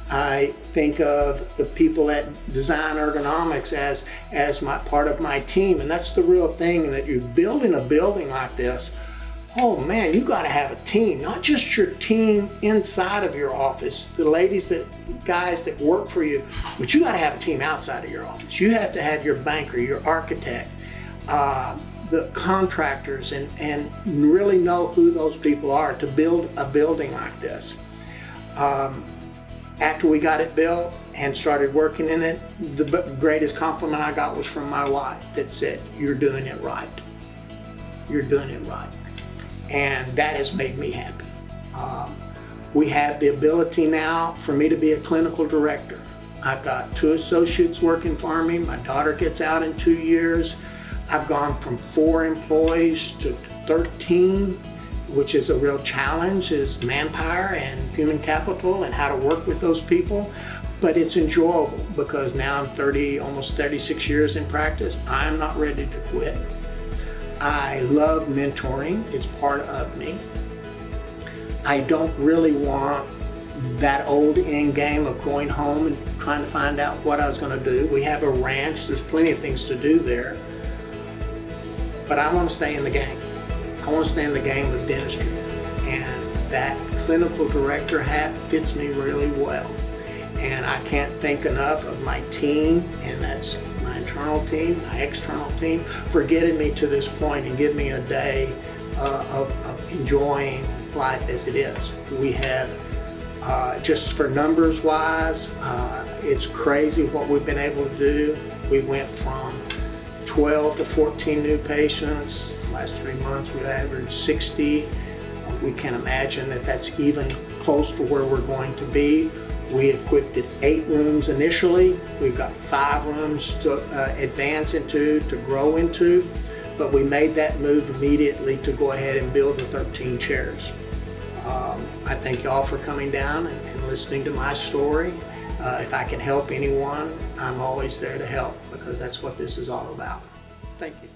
I think of the people that design Ergonomics as part of my team, and that's the real thing, that you're building a building like this. Oh man, you got to have a team, not just your team inside of your office, the guys that work for you, but you got to have a team outside of your office. You have to have your banker, your architect, the contractors, and really know who those people are to build a building like this. After we got it built and started working in it, the greatest compliment I got was from my wife that said, "You're doing it right. You're doing it right." And that has made me happy. We have the ability now for me to be a clinical director. I've got 2 associates working for me. My daughter gets out in 2 years. I've gone from 4 employees to 13, which is a real challenge, is manpower and human capital and how to work with those people. But it's enjoyable because now I'm almost 36 years in practice. I'm not ready to quit. I love mentoring, it's part of me. I don't really want that old end game of going home and trying to find out what I was going to do. We have a ranch, there's plenty of things to do there. But I want to stay in the game. I want to stay in the game of dentistry. And that clinical director hat fits me really well. And I can't thank enough of my team, and that's my internal team, my external team, for getting me to this point and giving me a day of enjoying life as it is. We have, just for numbers wise, it's crazy what we've been able to do. We went from 12 to 14 new patients. The last 3 months we've averaged 60. We can imagine that that's even close to where we're going to be. We equipped it 8 rooms initially. We've got 5 rooms to advance into, to grow into, but we made that move immediately to go ahead and build the 13 chairs. I thank y'all for coming down and listening to my story. If I can help anyone, I'm always there to help, because that's what this is all about. Thank you.